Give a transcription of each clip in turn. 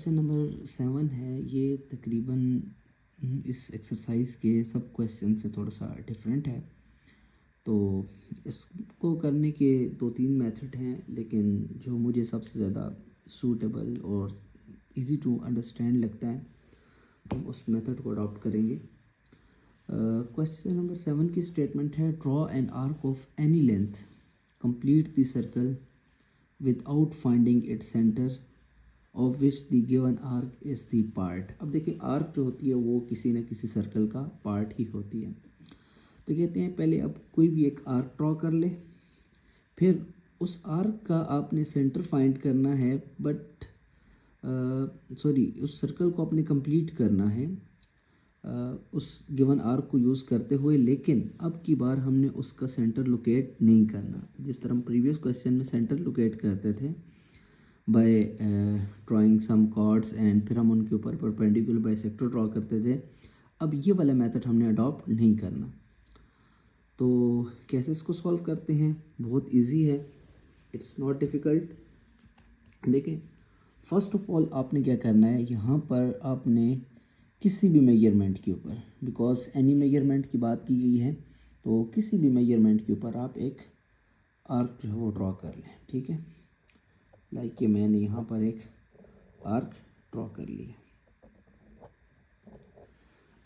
Question number 7 है। ये तकरीबन इस एक्सरसाइज के सब क्वेश्चन से थोड़ा सा डिफरेंट है। तो इसको करने के दो तीन मेथड हैं, लेकिन जो मुझे सबसे ज़्यादा सूटेबल और इजी टू अंडरस्टैंड लगता है हम उस मेथड को अडॉप्ट करेंगे। क्वेश्चन नंबर 7 की स्टेटमेंट है, draw an arc of any length, complete the circle without finding its centre of which the given arc is the part. अब देखिए, आर्क जो होती है वो किसी न किसी सर्कल का पार्ट ही होती है। तो कहते हैं पहले अब कोई भी एक आर्क ड्रॉ कर ले, फिर उस आर्क का आपने सेंटर फाइंड करना है, बट उस सर्कल को आपने कंप्लीट करना है उस गिवन आर्क को यूज़ करते हुए, लेकिन अब की बार हमने उसका सेंटर लोकेट नहीं करना। जिस तरह हम प्रीवियस क्वेश्चन में सेंटर लोकेट करते थे by drawing some chords and फिर हम उनके ऊपर परपेंडिकुलर बाइसेक्टर ड्रॉ करते थे, अब ये वाला मेथड हमने अडॉप्ट नहीं करना। तो कैसे इसको सॉल्व करते हैं? बहुत इजी है, इट्स नॉट डिफ़िकल्ट। देखिए, फर्स्ट ऑफ ऑल आपने क्या करना है, यहाँ पर आपने किसी भी मेजरमेंट के ऊपर, बिकॉज एनी मेजरमेंट की बात की गई है, तो किसी भी मेजरमेंट के ऊपर आप एक आर्क जो है वो ड्रॉ कर लें। ठीक है, लाइक कि मैंने यहाँ पर एक आर्क ड्रॉ कर लिया।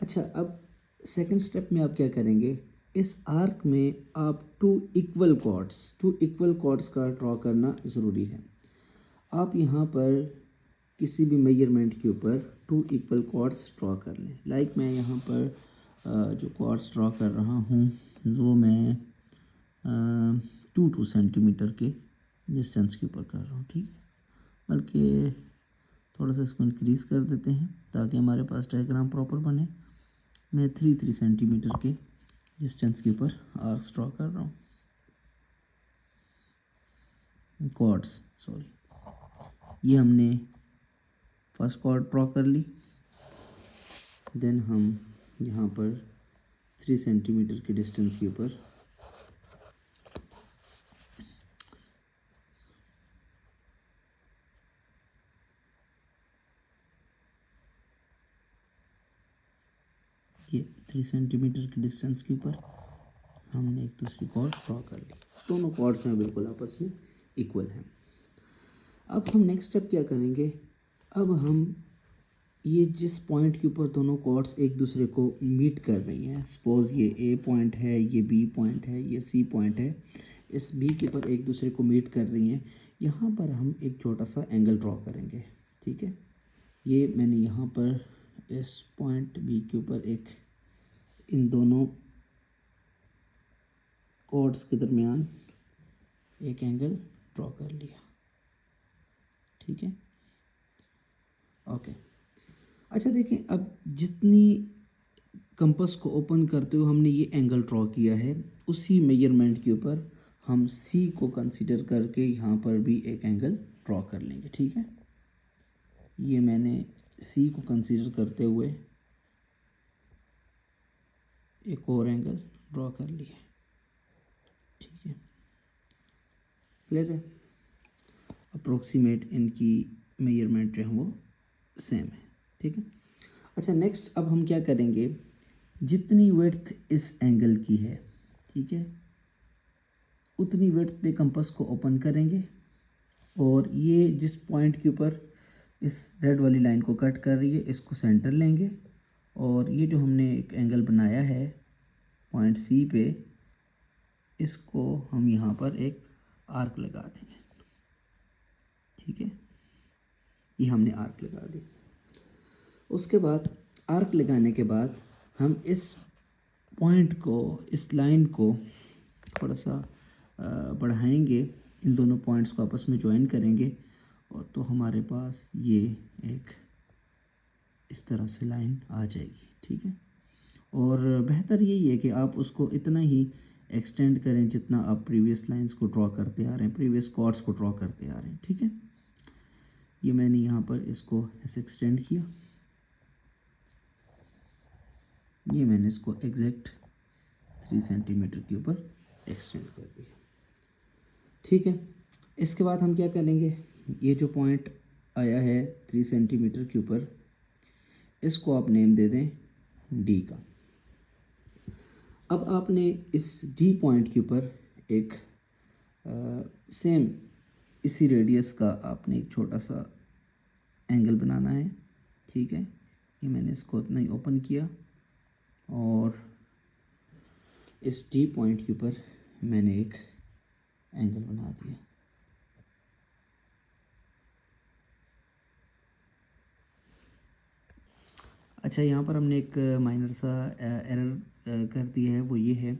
अच्छा, अब सेकंड स्टेप में आप क्या करेंगे, इस आर्क में आप टू इक्वल कॉर्ड्स का ड्रॉ करना ज़रूरी है। आप यहाँ पर किसी भी मेजरमेंट के ऊपर टू इक्वल कॉर्ड्स ड्रॉ कर लें। लाइक मैं यहाँ पर जो कॉर्ड्स ड्रॉ कर रहा हूँ वो मैं 2 सेंटीमीटर के डिस्टेंस के ऊपर कर रहा हूँ। ठीक है, बल्कि थोड़ा सा इसको इंक्रीज़ कर देते हैं ताकि हमारे पास डायग्राम प्रॉपर बने। मैं 3 सेंटीमीटर के डिस्टेंस के ऊपर आर्क्स ड्रॉ कर रहा हूँ, कॉर्ड्स ये हमने फर्स्ट कॉर्ड ड्रॉ कर ली। देन हम यहाँ पर 3 सेंटीमीटर के डिस्टेंस के ऊपर ये 3 सेंटीमीटर के डिस्टेंस के ऊपर हमने एक दूसरी कॉर्ड ड्रॉ कर ली। दोनों कॉर्ड्स हैं बिल्कुल आपस में इक्वल हैं। अब हम नेक्स्ट स्टेप क्या करेंगे, अब हम ये जिस पॉइंट के ऊपर दोनों कॉर्ड्स एक दूसरे को मीट कर रही हैं, सपोज़ ये ए पॉइंट है, ये बी पॉइंट है, ये सी पॉइंट है, इस बी के ऊपर एक दूसरे को मीट कर रही हैं, यहाँ पर हम एक छोटा सा एंगल ड्रॉ करेंगे। ठीक है, ये मैंने यहाँ पर इस पॉइंट बी के ऊपर एक इन दोनों कॉर्ड्स के दरमियान एक एंगल ड्रॉ कर लिया। ठीक है, ओके। अच्छा देखिए, अब जितनी कंपास को ओपन करते हुए हमने ये एंगल ड्रॉ किया है, उसी मेजरमेंट के ऊपर हम सी को कंसीडर करके यहाँ पर भी एक एंगल ड्रॉ कर लेंगे। ठीक है, ये मैंने सी को कंसीडर करते हुए एक और एंगल ड्रॉ कर लिया। ठीक है, क्लियर है? अप्रोक्सीमेट इनकी मेजरमेंट जो है वो सेम है। ठीक है, अच्छा नेक्स्ट अब हम क्या करेंगे, जितनी विड्थ इस एंगल की है, ठीक है, उतनी विड्थ पे कंपास को ओपन करेंगे और ये जिस पॉइंट के ऊपर इस रेड वाली लाइन को कट कर रही है इसको सेंटर लेंगे और ये जो हमने एक एंगल बनाया है पॉइंट सी पे, इसको हम यहाँ पर एक आर्क लगा देंगे। ठीक है, ये हमने आर्क लगा दी। उसके बाद आर्क लगाने के बाद हम इस पॉइंट को, इस लाइन को थोड़ा सा बढ़ाएंगे, इन दोनों पॉइंट्स को आपस में ज्वाइन करेंगे और तो हमारे पास ये एक इस तरह से लाइन आ जाएगी। ठीक है, और बेहतर यही है कि आप उसको इतना ही एक्सटेंड करें जितना आप प्रीवियस लाइंस को ड्रॉ करते आ रहे हैं, प्रीवियस कॉर्ड्स को ड्रॉ करते आ रहे हैं। ठीक है, ये मैंने यहाँ पर इसको ऐसे एक्सटेंड किया, ये मैंने इसको एग्जैक्ट 3 सेंटीमीटर के ऊपर एक्सटेंड कर दिया। ठीक है, इसके बाद हम क्या करेंगे, ये जो पॉइंट आया है 3 सेंटीमीटर के ऊपर, इसको आप नेम दे दें डी का। अब आपने इस डी पॉइंट के ऊपर एक सेम इसी रेडियस का आपने एक छोटा सा एंगल बनाना है, ठीक है। ये मैंने इसको उतना ही ओपन किया और इस डी पॉइंट के ऊपर मैंने एक एंगल बना दिया। अच्छा, यहाँ पर हमने एक माइनर सा एरर कर दिया है, वो ये है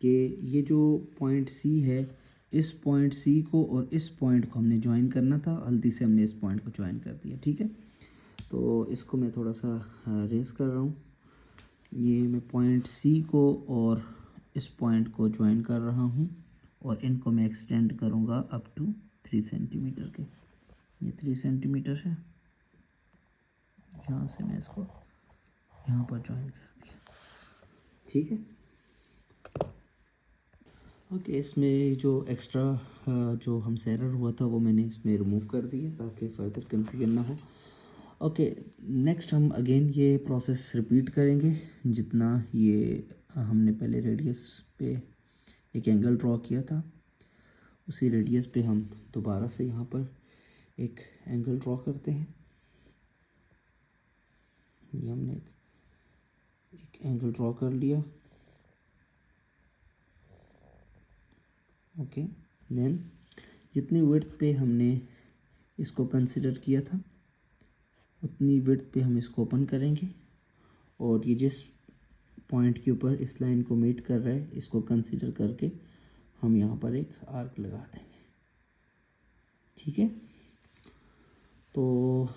कि ये जो पॉइंट सी है, इस पॉइंट सी को और इस पॉइंट को हमने ज्वाइन करना था, गलती से हमने इस पॉइंट को ज्वाइन कर दिया, ठीक है। तो इसको मैं थोड़ा सा रेस कर रहा हूँ। ये मैं पॉइंट सी को और इस पॉइंट को ज्वाइन कर रहा हूँ और इनको मैं एक्सटेंड करूँगा अप टू 3 सेंटीमीटर के। ये 3 सेंटीमीटर है, यहाँ से मैं इसको यहाँ पर ज्वाइन कर दिया, ठीक है। ओके, इसमें जो एक्स्ट्रा जो हमसे एरर हुआ था वो मैंने इसमें रिमूव कर दिया ताकि फर्दर कन्फ्यूजन ना हो। ओके, नेक्स्ट हम अगेन ये प्रोसेस रिपीट करेंगे। जितना ये हमने पहले रेडियस पे एक एंगल ड्रॉ किया था, उसी रेडियस पे हम दोबारा से यहाँ पर एक एंगल ड्रॉ करते हैं। ये हमने एक एंगल ड्रॉ कर लिया। ओके, देन जितनी विड्थ पे हमने इसको कंसिडर किया था उतनी विड्थ पे हम इसको ओपन करेंगे और ये जिस पॉइंट के ऊपर इस लाइन को मीट कर रहा है इसको कंसीडर करके हम यहाँ पर एक आर्क लगा देंगे, ठीक है। तो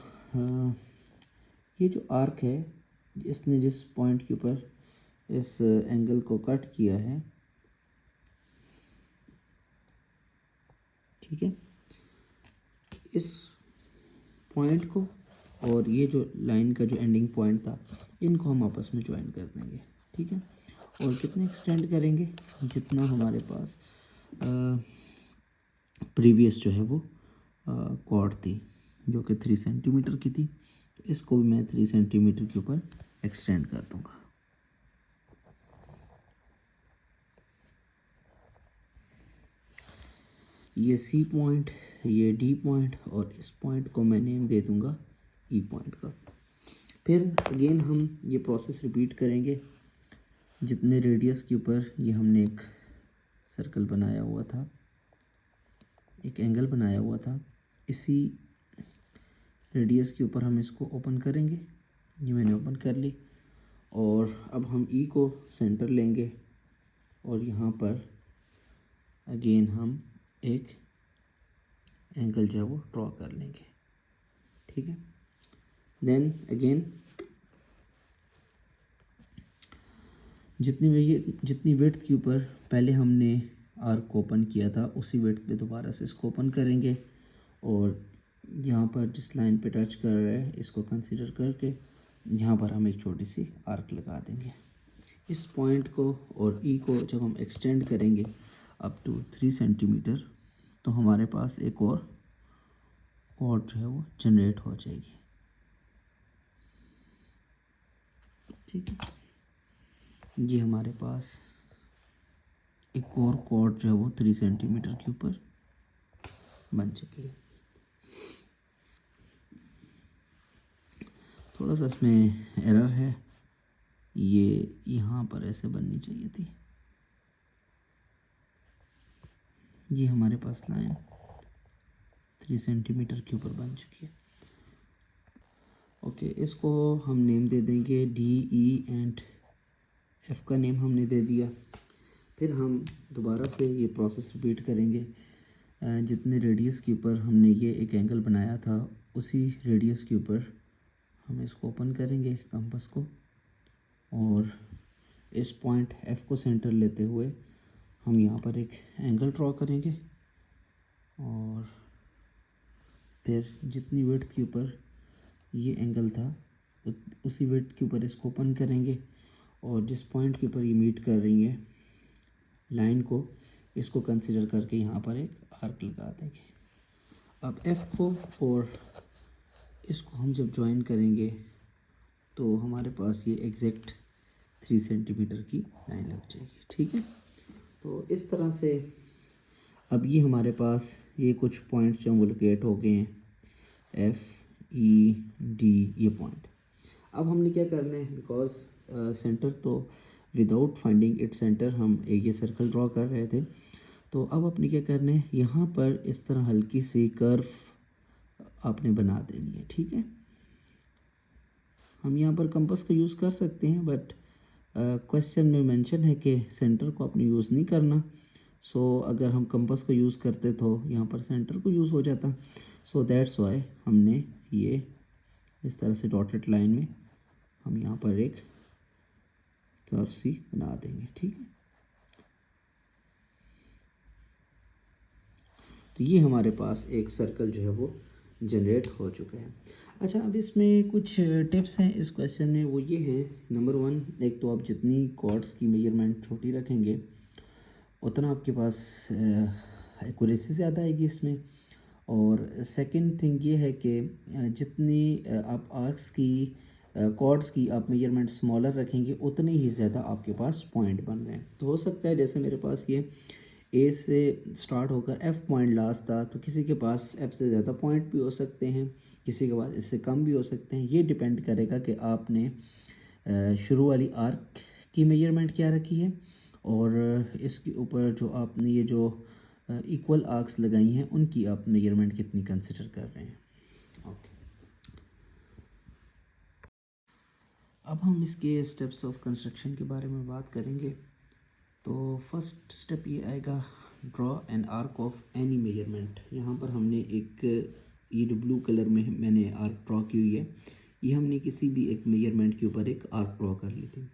ये जो आर्क है, इसने जिस पॉइंट के ऊपर इस एंगल को कट किया है, ठीक है, इस पॉइंट को और ये जो लाइन का जो एंडिंग पॉइंट था, इनको हम आपस में ज्वाइन कर देंगे, ठीक है। और कितने एक्सटेंड करेंगे, जितना हमारे पास प्रीवियस जो है वो कॉर्ड थी जो कि 3 सेंटीमीटर की थी, तो इसको भी मैं 3 सेंटीमीटर के ऊपर एक्सटेंड कर दूंगा। ये सी पॉइंट, ये डी पॉइंट और इस पॉइंट को मैं नेम दे दूंगा ई पॉइंट का। फिर अगेन हम ये प्रोसेस रिपीट करेंगे। जितने रेडियस के ऊपर ये हमने एक सर्कल बनाया हुआ था, एक एंगल बनाया हुआ था, इसी रेडियस के ऊपर हम इसको ओपन करेंगे। ये मैंने ओपन कर ली और अब हम ई को सेंटर लेंगे और यहाँ पर अगेन हम एक एंगल जो है वो ड्रॉ कर लेंगे, ठीक है। देन अगेन जितनी विड्थ के ऊपर पहले हमने आर्क को ओपन किया था उसी विड्थ पे दोबारा से इसको ओपन करेंगे और यहाँ पर जिस लाइन पे टच कर रहा है इसको कंसीडर करके यहाँ पर हम एक छोटी सी आर्क लगा देंगे। इस पॉइंट को और ई को जब हम एक्सटेंड करेंगे अप टू 3 सेंटीमीटर, तो हमारे पास एक और कॉर्ड जो है वो जनरेट हो जाएगी, ठीक है। ये हमारे पास एक और कॉर्ड जो है वो 3 सेंटीमीटर के ऊपर बन चुकी है। थोड़ा सा इसमें एरर है, ये यहाँ पर ऐसे बननी चाहिए थी। ये हमारे पास लाइन 3 सेंटीमीटर के ऊपर बन चुकी है। ओके, इसको हम नेम दे देंगे डी, ई एंड एफ का नेम हमने दे दिया। फिर हम दोबारा से ये प्रोसेस रिपीट करेंगे। जितने रेडियस के ऊपर हमने ये एक एंगल बनाया था उसी रेडियस के ऊपर हम इसको ओपन करेंगे कंपास को और इस पॉइंट एफ को सेंटर लेते हुए हम यहाँ पर एक एंगल ड्रॉ करेंगे और फिर जितनी विड्थ के ऊपर ये एंगल था उसी विड्थ के ऊपर इसको ओपन करेंगे और जिस पॉइंट के ऊपर ये मीट कर रही है लाइन को, इसको कंसीडर करके यहाँ पर एक आर्क लगा देंगे। अब एफ को और इसको हम जब ज्वाइन करेंगे तो हमारे पास ये एग्जैक्ट 3 सेंटीमीटर की लाइन लग जाएगी। ठीक है, तो इस तरह से अब ये हमारे पास ये कुछ पॉइंट्स जो लोकेट हो गए हैं, एफ ई डी ये पॉइंट। अब हमने क्या करना है, बिकॉज सेंटर तो विदाउट फाइंडिंग इट सेंटर हम एक ये सर्कल ड्रॉ कर रहे थे, तो अब अपने क्या करना है, यहाँ पर इस तरह हल्की सी कर्व आपने बना देनी है। ठीक है, हम यहाँ पर कंपास का यूज़ कर सकते हैं, बट क्वेश्चन में मेंशन है कि सेंटर को आपने यूज़ नहीं करना। सो अगर हम कंपास का यूज़ करते तो यहाँ पर सेंटर को यूज़ हो जाता। सो दैट्स वाई हमने ये इस तरह से डॉटेड लाइन में हम यहाँ पर एक कर्व सी बना देंगे। ठीक है, तो ये हमारे पास एक सर्कल जो है वो जनरेट हो चुका है। अच्छा, अब इसमें कुछ टिप्स हैं इस क्वेश्चन में, वो ये है, नंबर 1, एक तो आप जितनी कॉर्ड्स की मेजरमेंट छोटी रखेंगे उतना आपके पास एक्यूरेसी ज़्यादा आएगी इसमें। और सेकंड थिंग ये है कि जितनी आप आर्क्स की कॉर्ड्स की आप मेजरमेंट स्मॉलर रखेंगे उतने ही ज़्यादा आपके पास पॉइंट बन रहे हैं। तो हो सकता है जैसे मेरे पास ये ए से स्टार्ट होकर एफ़ पॉइंट लास्ट था, तो किसी के पास एफ़ से ज़्यादा पॉइंट भी हो सकते हैं, किसी के पास इससे कम भी हो सकते हैं। ये डिपेंड करेगा कि आपने शुरू वाली आर्क की मेजरमेंट क्या रखी है और इसके ऊपर जो आपने ये जो इक्वल आर्क्स लगाई हैं उनकी आप मेजरमेंट कितनी कंसिडर कर रहे हैं। ओके, अब हम इसके स्टेप्स ऑफ कंस्ट्रक्शन के बारे में बात करेंगे। तो फर्स्ट स्टेप ये आएगा, draw an arc of any measurement. यहाँ पर हमने एक ये जो ब्लू कलर में मैंने आर्क ड्रॉ की हुई है, ये हमने किसी भी एक मेजरमेंट के ऊपर एक आर्क ड्रॉ कर ली थी।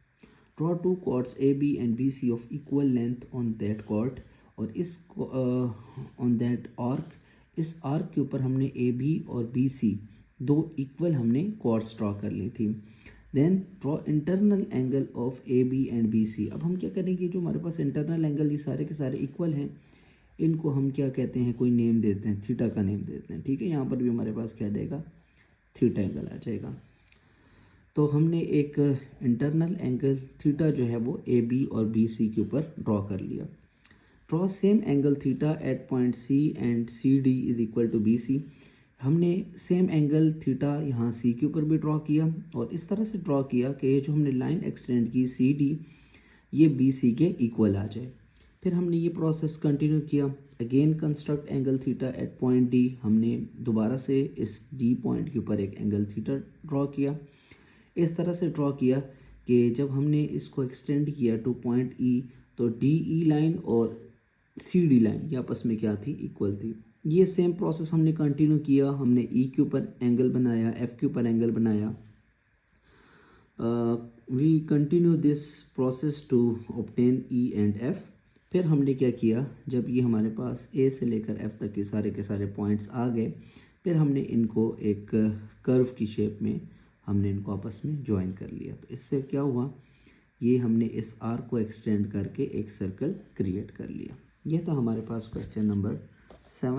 Draw 2 chords A B and B C of equal length on that chord, और इस ऑन दैट आर्क, इस आर्क के ऊपर हमने ए बी और बी सी 2 इक्वल हमने chords ड्रॉ कर ली थी। Then draw internal angle of A B and B C. अब हम क्या करेंगे, जो हमारे पास इंटरनल एंगल ये सारे के सारे इक्वल हैं, इनको हम क्या कहते हैं, कोई नेम देते हैं, थीटा का नेम देते हैं। ठीक है, यहाँ पर भी हमारे पास क्या देगा, थीटा एंगल आ जाएगा। तो हमने एक इंटरनल एंगल थीटा जो है वो ए बी और बी सी के ऊपर ड्रॉ कर लिया। Draw same angle theta at point C and C D is equal to B C. हमने सेम एंगल थीटा यहाँ सी के ऊपर भी ड्रॉ किया और इस तरह से ड्रॉ किया कि जो हमने लाइन एक्सटेंड की सी डी ये बी सी के इक्वल आ जाए। फिर हमने ये प्रोसेस कंटिन्यू किया, again construct angle theta at point D. हमने दोबारा से इस डी पॉइंट के ऊपर एक एंगल थीटा ड्रॉ किया, इस तरह से ड्रॉ किया कि जब हमने इसको एक्सटेंड किया टू पॉइंट ई, तो डी ई लाइन और सी डी लाइन ये आपस में क्या थी, इक्वल थी। ये सेम प्रोसेस हमने कंटिन्यू किया, हमने ई के ऊपर एंगल बनाया, एफ के ऊपर एंगल बनाया। We continue this process to obtain E and F. फिर हमने क्या किया, जब ये हमारे पास ए से लेकर एफ तक के सारे पॉइंट्स आ गए, फिर हमने इनको एक कर्व की शेप में हमने इनको आपस में ज्वाइन कर लिया। तो इससे क्या हुआ, ये हमने इस आर्क को एक्सटेंड करके एक सर्कल क्रिएट कर लिया। ये था हमारे पास क्वेश्चन नंबर 7।